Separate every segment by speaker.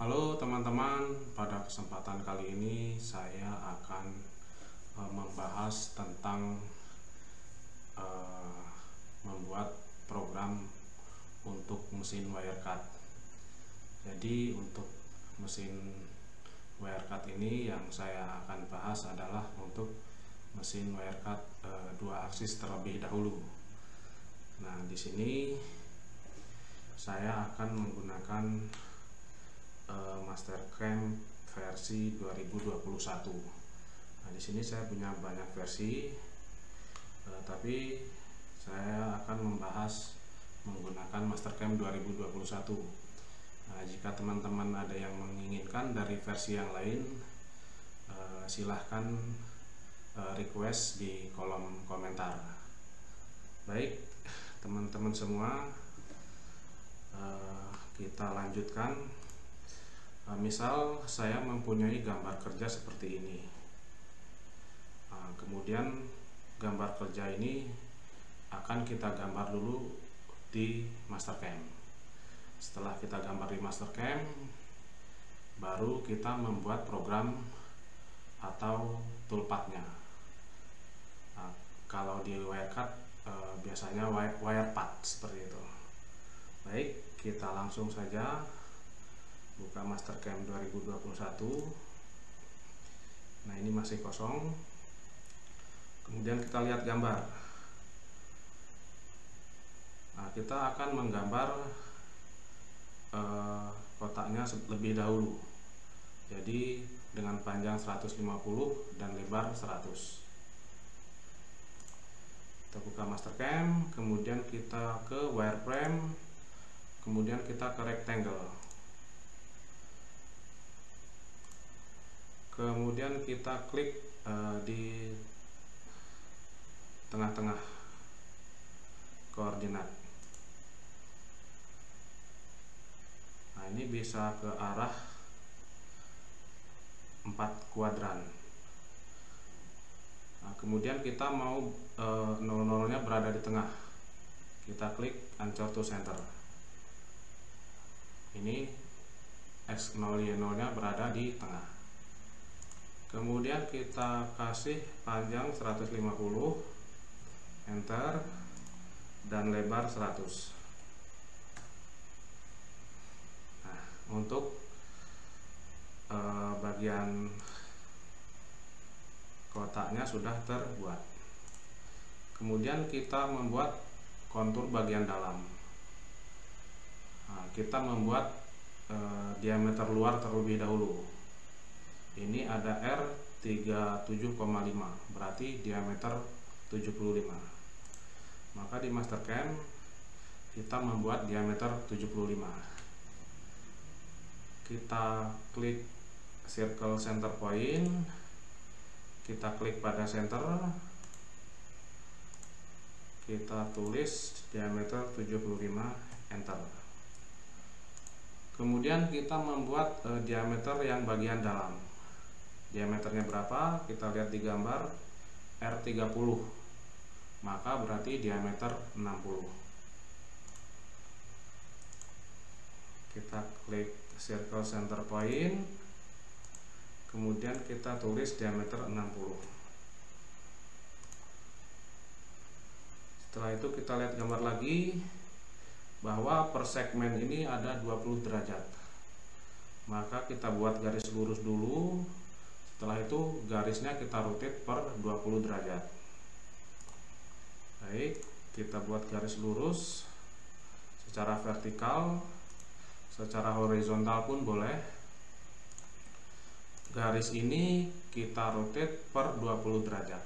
Speaker 1: Halo teman-teman, pada kesempatan kali ini saya akan membahas tentang eh, membuat program untuk mesin Wirecard. Jadi untuk mesin Wirecard ini yang saya akan bahas adalah untuk mesin Wirecard 2 aksis terlebih dahulu. Nah, di sini saya akan menggunakan Mastercam versi 2021. Nah, di sini saya punya banyak versi, tapi saya akan membahas menggunakan Mastercam 2021. Nah, jika teman-teman ada yang menginginkan dari versi yang lain, silahkan request di kolom komentar. Baik, teman-teman semua, kita lanjutkan. Misal saya mempunyai gambar kerja seperti ini. Kemudian gambar kerja ini akan kita gambar dulu di Mastercam. Setelah kita gambar di Mastercam, baru kita membuat program atau toolpathnya. Kalau di Wirecard biasanya wirepath seperti itu. Baik, kita langsung saja buka Mastercam 2021. Nah, ini masih kosong. Kemudian kita lihat gambar. Nah, kita akan menggambar kotaknya lebih dahulu. Jadi dengan panjang 150 dan lebar 100. Kita buka Mastercam, kemudian kita ke wireframe, kemudian kita ke rectangle. Kemudian kita klik di tengah-tengah koordinat. Nah, ini bisa ke arah 4 kuadran. Nah, kemudian kita mau 0,0-nya berada di tengah. Kita klik anchor to center. Ini X0Y0-nya berada di tengah. Kemudian kita kasih panjang 150, enter, dan lebar 100. Nah, untuk bagian kotaknya sudah terbuat. Kemudian kita membuat kontur bagian dalam. Nah, kita membuat diameter luar terlebih dahulu. Ini ada R37,5, berarti diameter 75. Maka di Mastercam kita membuat diameter 75. Kita klik circle center point, kita klik pada center, kita tulis diameter 75, enter. Kemudian kita membuat diameter yang bagian dalam. Diameternya berapa? Kita lihat di gambar, R30, maka berarti diameter 60. Kita klik circle center point, kemudian kita tulis diameter 60. Setelah itu kita lihat gambar lagi, bahwa per segmen ini ada 20 derajat. Maka kita buat garis lurus dulu. Setelah itu garisnya kita rotate per 20 derajat. Baik, kita buat garis lurus secara vertikal, secara horizontal pun boleh. Garis ini kita rotate per 20 derajat.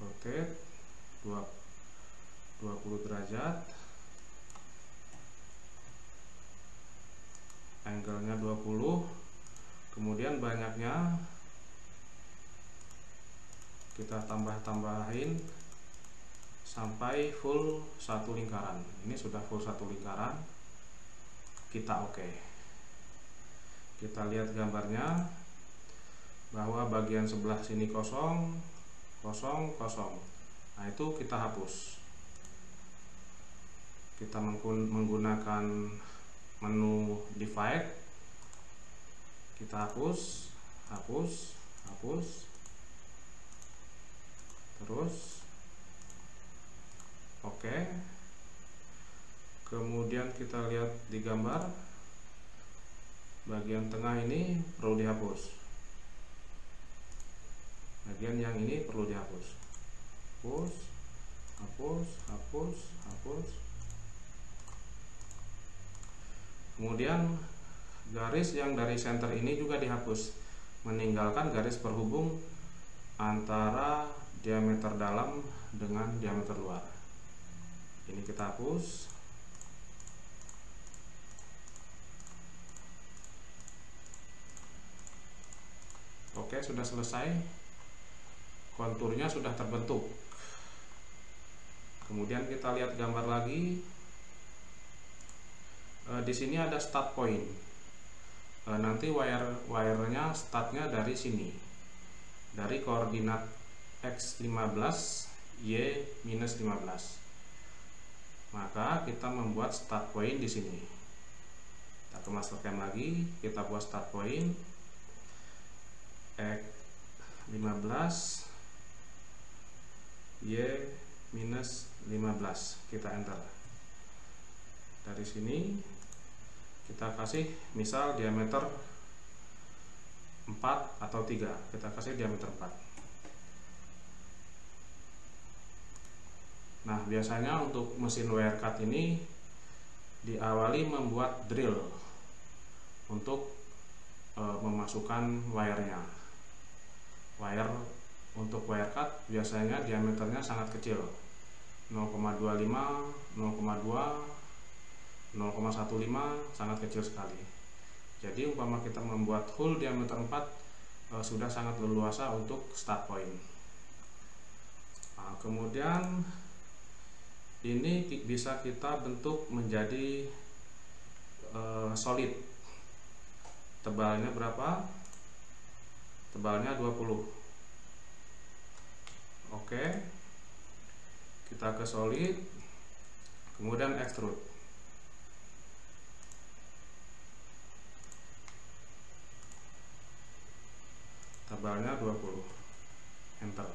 Speaker 1: Rotate 20 derajat. Angle-nya 20. Kemudian banyaknya kita tambah-tambahin sampai full satu lingkaran. Ini sudah full satu lingkaran. Kita oke. Kita lihat gambarnya, bahwa bagian sebelah sini kosong, kosong, kosong. Nah, itu kita hapus. Kita menggunakan menu divide, kita hapus, terus oke. Kemudian kita lihat di gambar bagian tengah ini perlu dihapus, bagian yang ini perlu dihapus. Hapus. Kemudian garis yang dari center ini juga dihapus, meninggalkan garis perhubung antara diameter dalam dengan diameter luar. Ini kita hapus. Oke, sudah selesai. Konturnya sudah terbentuk. Kemudian kita lihat gambar lagi. Di sini ada start point. Nanti wire-nya startnya dari sini, dari koordinat x15 y-15. Maka kita membuat start point di sini. Kita ke mastercam lagi, kita buat start point x15 y-15, kita enter. Dari sini kita kasih misal diameter 4 atau 3, kita kasih diameter 4. Nah, biasanya untuk mesin wire cut ini diawali membuat drill untuk memasukkan wire-nya. Wire untuk wire cut biasanya diameternya sangat kecil, 0,25, 0,2, 0,15, sangat kecil sekali. Jadi umpama kita membuat hole diameter 4 sudah sangat leluasa untuk start point. Nah, kemudian ini bisa kita bentuk menjadi solid. Tebalnya berapa? Tebalnya 20. Oke, kita ke solid, kemudian extrude. Tebalnya 20, enter.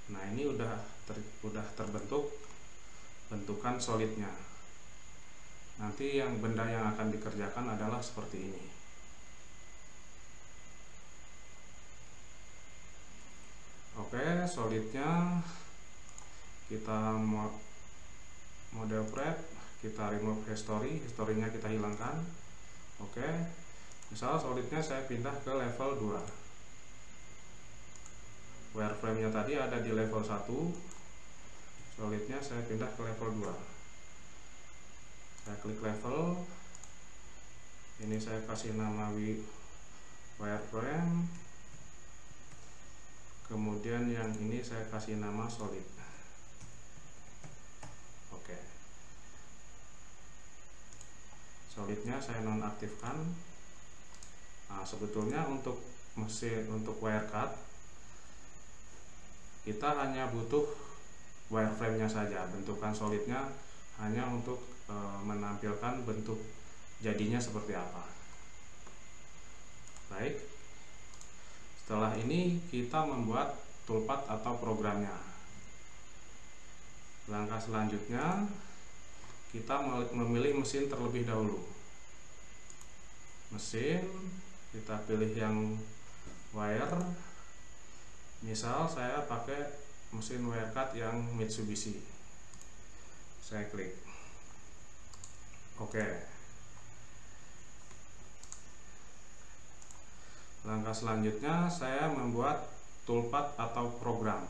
Speaker 1: Nah, ini udah terbentuk bentukan solidnya. Nanti benda yang akan dikerjakan adalah seperti ini. Oke, solidnya kita model prep, kita remove history, historinya kita hilangkan. Oke, misal solidnya saya pindah ke level 2. Wireframe nya tadi ada di level 1, solidnya saya pindah ke level 2. Saya klik level, ini saya kasih nama wireframe, kemudian yang ini saya kasih nama solid. Oke, solidnya saya nonaktifkan. Nah, sebetulnya untuk wire cut kita hanya butuh wireframe nya saja, bentukan solidnya hanya untuk menampilkan bentuk jadinya seperti apa. Baik, setelah ini kita membuat toolpath atau programnya. Langkah selanjutnya kita memilih mesin terlebih dahulu. Mesin, kita pilih yang wire. Misal saya pakai mesin wire cut yang Mitsubishi. Saya klik. Oke. Langkah selanjutnya saya membuat toolpath atau program.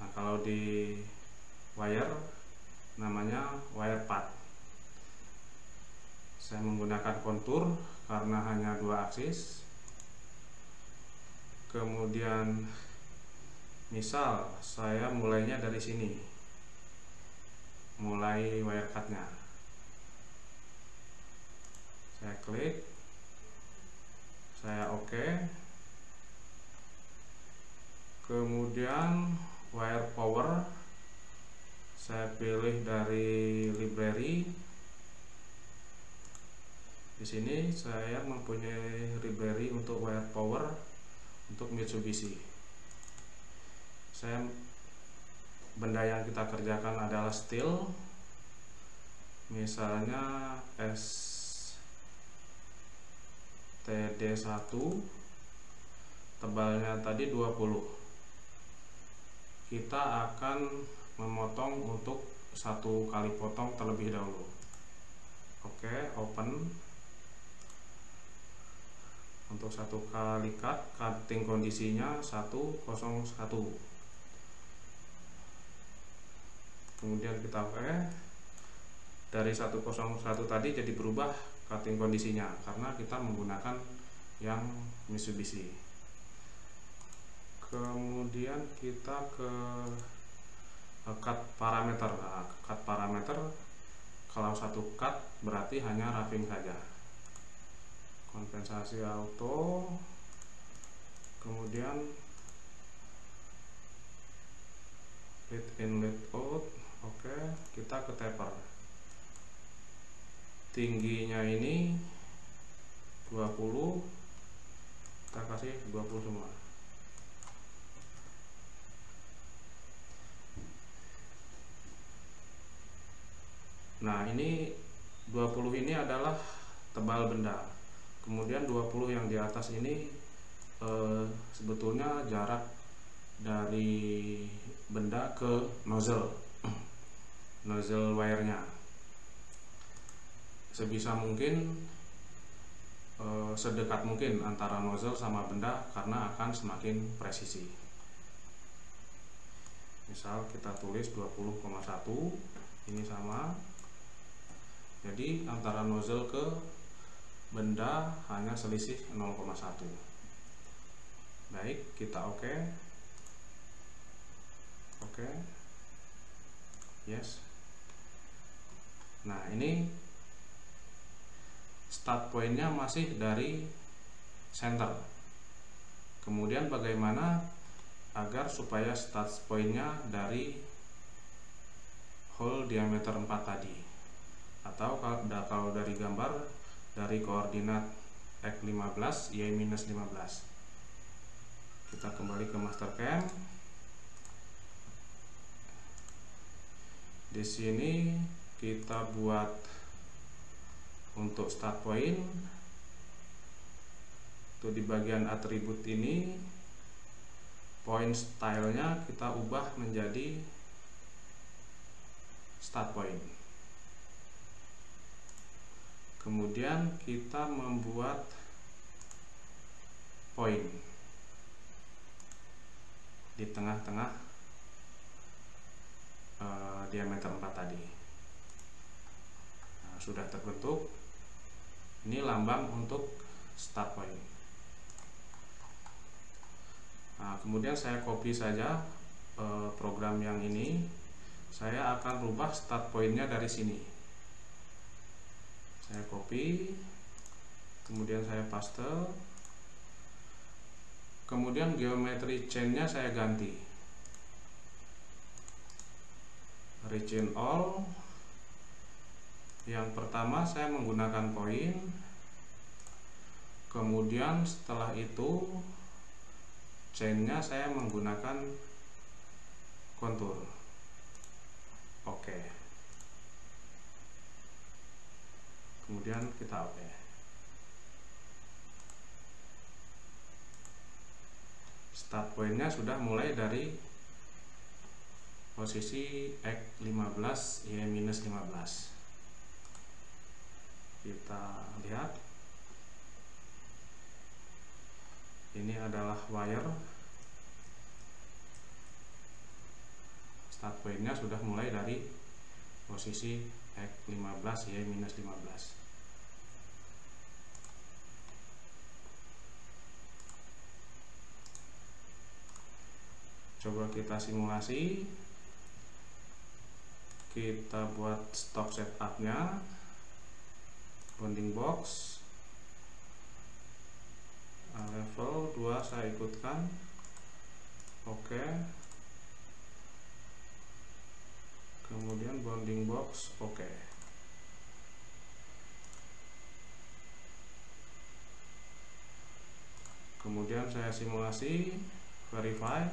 Speaker 1: Nah, kalau di wire namanya wire path. Saya menggunakan kontur karena hanya 2 aksis. Kemudian misal saya mulainya dari sini, mulai wire cutnya. Saya klik, saya oke. Kemudian wire power saya pilih dari library, Di sini saya mempunyai library untuk wire power untuk Mitsubishi. Benda yang kita kerjakan adalah steel, misalnya STD1, tebalnya tadi 20. Kita akan memotong untuk satu kali potong terlebih dahulu. Oke, open. Untuk satu kali cutting kondisinya 101. Kemudian kita dari 101 tadi jadi berubah cutting kondisinya karena kita menggunakan yang Mitsubishi. Kemudian kita ke cut parameter. Cut parameter kalau satu cut berarti hanya roughing saja. Kompensasi auto, kemudian lead in lead out. Oke, kita ke taper. Tingginya ini 20, kita kasih 20 semua. Nah, ini 20 ini adalah tebal benda. Kemudian 20 yang di atas ini sebetulnya jarak dari benda ke nozzle wire-nya. Sebisa mungkin sedekat mungkin antara nozzle sama benda karena akan semakin presisi. Misal kita tulis 20,1, ini sama. Jadi antara nozzle ke benda hanya selisih 0,1. Baik, kita oke. Yes. Nah, ini start pointnya masih dari center. Kemudian bagaimana agar supaya start pointnya dari hole diameter 4 tadi, atau kalau dari gambar dari koordinat X15 Y-15. Kita kembali ke Mastercam. Di sini kita buat untuk start point. Itu di bagian atribut ini, point stylenya kita ubah menjadi start point. Kemudian kita membuat point di tengah-tengah diameter 4 tadi. Nah, sudah terbentuk. Ini lambang untuk start point. Nah, kemudian saya copy saja program yang ini. Saya akan rubah start pointnya dari sini. Saya copy, kemudian saya paste, kemudian geometry chain-nya saya ganti region all. Yang pertama saya menggunakan point, kemudian setelah itu chain-nya saya menggunakan kontur. Oke. Kemudian kita oke. Start pointnya sudah mulai dari posisi X15 Y-15. Kita lihat, ini adalah wire. Start pointnya sudah mulai dari posisi X15 Y-15. Coba kita simulasi. Kita buat stock setupnya, bounding box, level 2 saya ikutkan. Oke. Kemudian bounding box, oke. saya simulasi, verify.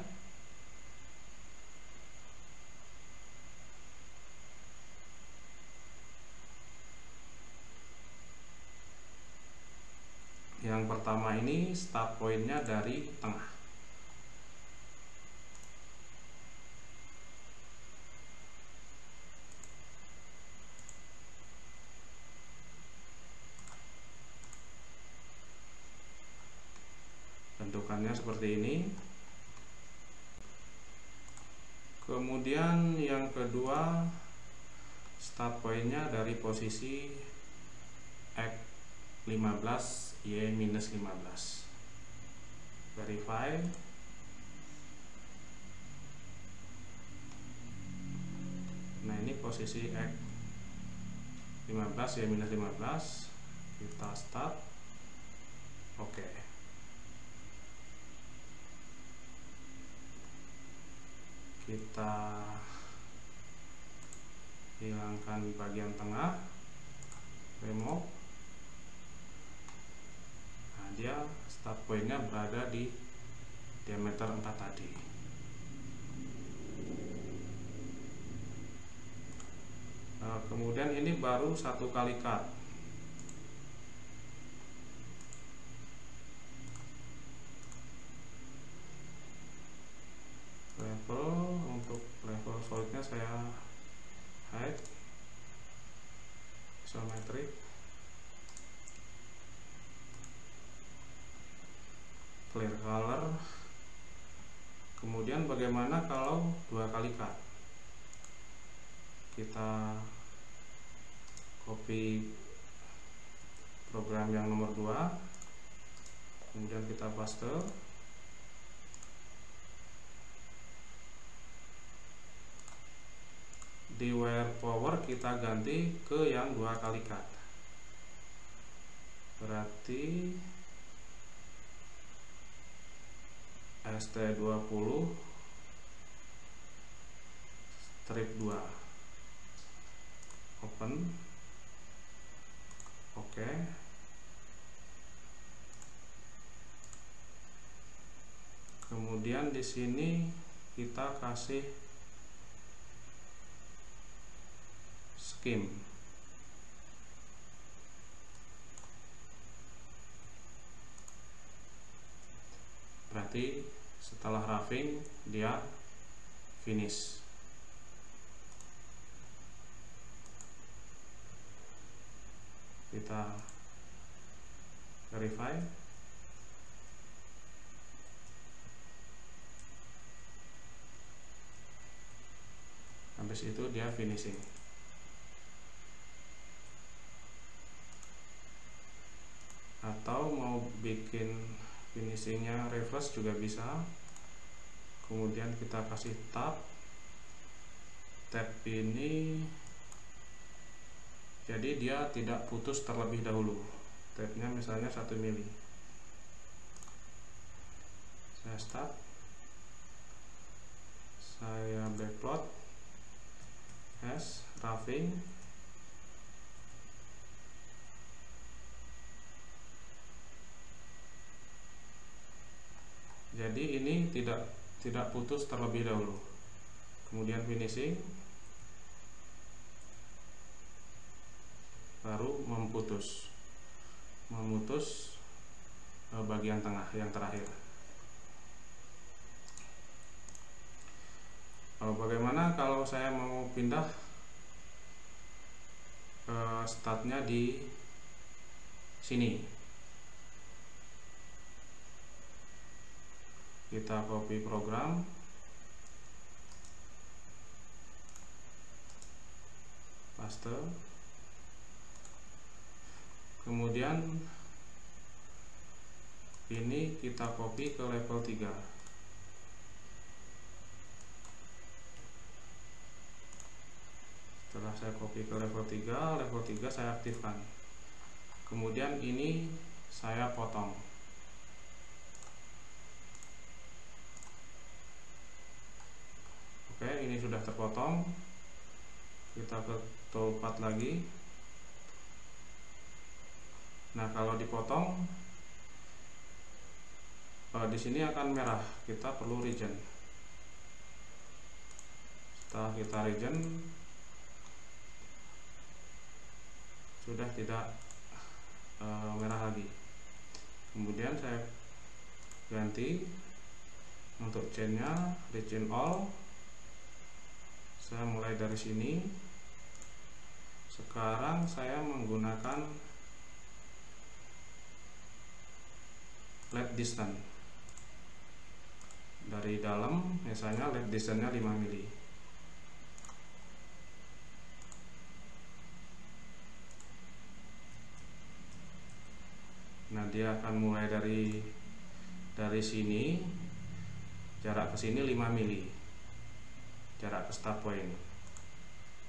Speaker 1: Yang pertama ini start pointnya dari tengah. Bentukannya seperti ini. Kemudian yang kedua, start pointnya dari posisi X 15 Y minus 15. Verify. Nah, ini posisi X 15 Y minus 15. Kita start. Oke. Kita hilangkan bagian tengah, remove. Nah, dia start pointnya berada di diameter 4 tadi. Nah, kemudian ini baru satu kali cut. Level, untuk level solidnya saya hide, isometric, clear color. Kemudian bagaimana kalau dua kali cut? Kita copy program yang nomor 2, kemudian kita paste. Di wire power kita ganti ke yang dua kali cut. Berarti ST20 strip 2. Open. Oke. Kemudian di sini kita kasih skim. Berarti setelah roughing dia finish. Kita verify. Habis itu dia finishing. Atau mau bikin finishingnya reverse juga bisa. Kemudian kita kasih tab ini, jadi dia tidak putus terlebih dahulu. Tabnya misalnya 1 mili. Saya start, saya backplot, roughing. Jadi ini tidak putus terlebih dahulu. Kemudian finishing, baru memutus bagian tengah yang terakhir. Bagaimana kalau saya mau pindah startnya di sini? Kita copy program, paste, kemudian ini kita copy ke level 3. Setelah saya copy ke level 3 saya aktifkan. Kemudian ini saya potong. Oke, ini sudah terpotong. Kita ke toolpath lagi. Nah, kalau dipotong di sini akan merah, kita perlu region. Setelah kita region, sudah tidak merah lagi. Kemudian saya ganti untuk chainnya region all. Saya mulai dari sini. Sekarang saya menggunakan lead distance. Dari dalam misalnya lead distance-nya 5 mili. Nah, dia akan mulai dari sini, jarak ke sini 5 mili, jarak ke start point.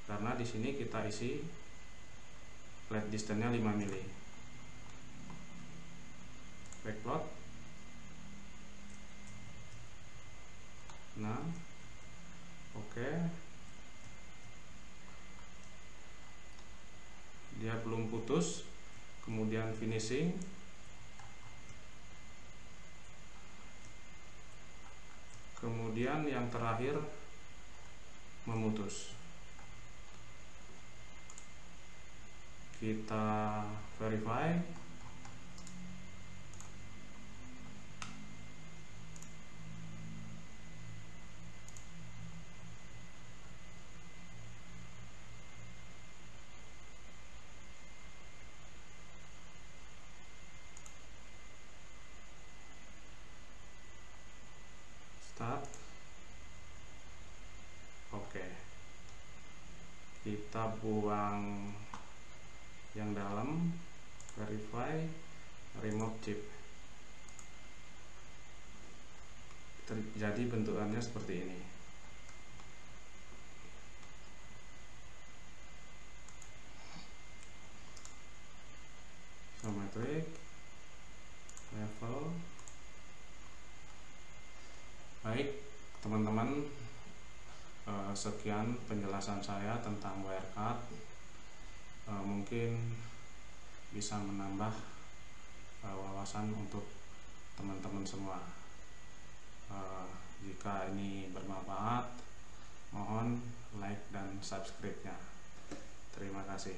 Speaker 1: Karena di sini kita isi lead distance-nya 5 mili. Backplot. Nah, oke. Dia belum putus. Kemudian finishing. Kemudian yang terakhir memutus. Kita verify. Start. Oke. Kita buang yang dalam, verify, remove chip. Jadi bentukannya seperti ini. Isometric, level. Baik teman-teman, sekian penjelasan saya tentang wirecard. Mungkin bisa menambah wawasan untuk teman-teman semua. Jika ini bermanfaat, mohon like dan subscribe-nya. Terima kasih.